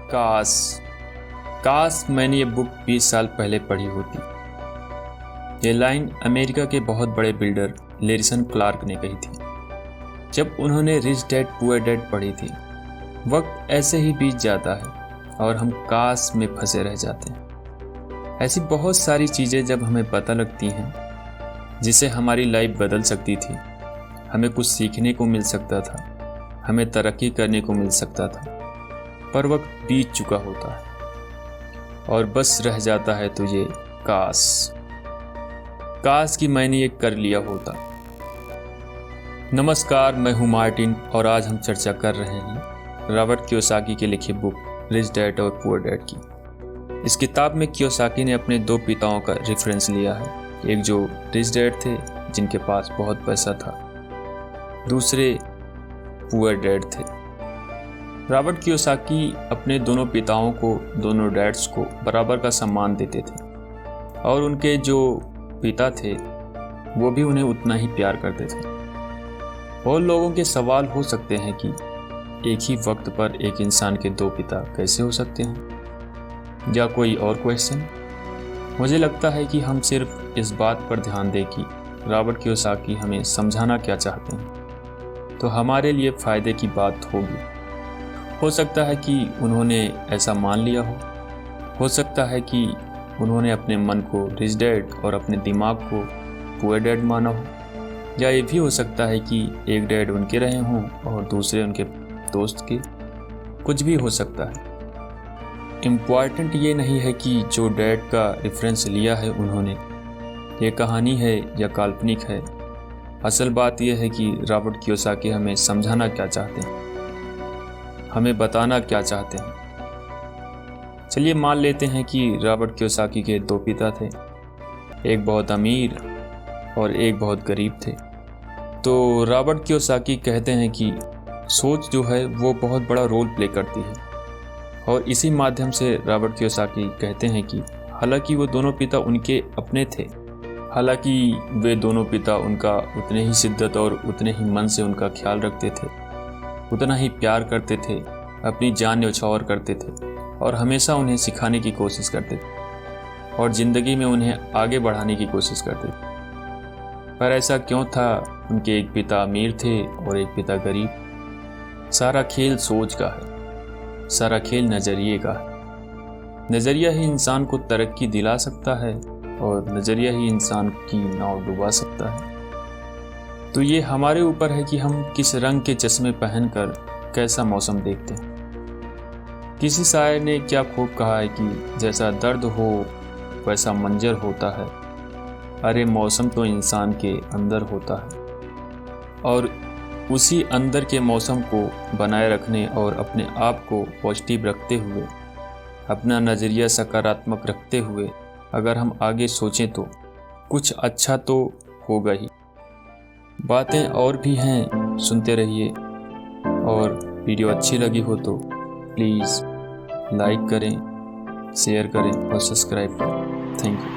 काश काश मैंने ये बुक 20 साल पहले पढ़ी होती। ये लाइन अमेरिका के बहुत बड़े बिल्डर लेरिसन क्लार्क ने कही थी जब उन्होंने रिच डैड पुअर डैड पढ़ी थी। वक्त ऐसे ही बीत जाता है और हम काश में फंसे रह जाते हैं। ऐसी बहुत सारी चीज़ें जब हमें पता लगती हैं जिससे हमारी लाइफ बदल सकती थी, हमें कुछ सीखने को मिल सकता था, हमें तरक्की करने को मिल सकता था, पर वक्त बीत चुका होता है और बस रह जाता है तो ये काश कि मैंने ये कर लिया होता। नमस्कार, मैं हूं मार्टिन और आज हम चर्चा कर रहे हैं रॉबर्ट कियोसाकी के लिखे बुक रिच डैड और पुअर डैड की। इस किताब में कियोसाकी ने अपने दो पिताओं का रेफरेंस लिया है, एक जो रिच डैड थे जिनके पास बहुत पैसा था, दूसरे पुअर डैड थे। रॉबर्ट कियोसाकी अपने दोनों पिताओं को, दोनों डैड्स को बराबर का सम्मान देते थे और उनके जो पिता थे वो भी उन्हें उतना ही प्यार करते थे। और लोगों के सवाल हो सकते हैं कि एक ही वक्त पर एक इंसान के दो पिता कैसे हो सकते हैं, या कोई और क्वेश्चन। मुझे लगता है कि हम सिर्फ इस बात पर ध्यान दें कि रॉबर्ट कियोसाकी हमें समझाना क्या चाहते हैं तो हमारे लिए फ़ायदे की बात होगी। हो सकता है कि उन्होंने ऐसा मान लिया हो सकता है कि उन्होंने अपने मन को रिच डैड और अपने दिमाग को पुअर डैड माना हो, या ये भी हो सकता है कि एक डैड उनके रहे हों और दूसरे उनके दोस्त के। कुछ भी हो सकता है। इम्पॉर्टेंट ये नहीं है कि जो डैड का रेफरेंस लिया है उन्होंने, ये कहानी है या काल्पनिक है। असल बात यह है कि रॉबर्ट कियोसाकी हमें समझाना क्या चाहते हैं, हमें बताना क्या चाहते हैं। चलिए मान लेते हैं कि रॉबर्ट कियोसाकी के दो पिता थे, एक बहुत अमीर और एक बहुत गरीब थे। तो रॉबर्ट कियोसाकी कहते हैं कि सोच जो है वो बहुत बड़ा रोल प्ले करती है, और इसी माध्यम से रॉबर्ट कियोसाकी कहते हैं कि हालांकि वो दोनों पिता उनके अपने थे, हालांकि वे दोनों पिता उनका उतने ही शिद्दत और उतने ही मन से उनका ख्याल रखते थे, उतना ही प्यार करते थे, अपनी जान न्यौछावर करते थे और हमेशा उन्हें सिखाने की कोशिश करते थे और ज़िंदगी में उन्हें आगे बढ़ाने की कोशिश करते थे। पर ऐसा क्यों था? उनके एक पिता अमीर थे और एक पिता गरीब। सारा खेल सोच का है, सारा खेल नज़रिए का है। नज़रिया ही इंसान को तरक्की दिला सकता है और नज़रिया ही इंसान की नाव डुबा सकता है। तो ये हमारे ऊपर है कि हम किस रंग के चश्मे पहनकर कैसा मौसम देखते हैं। किसी शायर ने क्या खूब कहा है कि जैसा दर्द हो वैसा मंजर होता है, अरे मौसम तो इंसान के अंदर होता है। और उसी अंदर के मौसम को बनाए रखने और अपने आप को पॉजिटिव रखते हुए, अपना नज़रिया सकारात्मक रखते हुए अगर हम आगे सोचें तो कुछ अच्छा तो होगा ही। बातें और भी हैं, सुनते रहिए। और वीडियो अच्छी लगी हो तो प्लीज़ लाइक करें, शेयर करें और सब्सक्राइब करें। Thank you.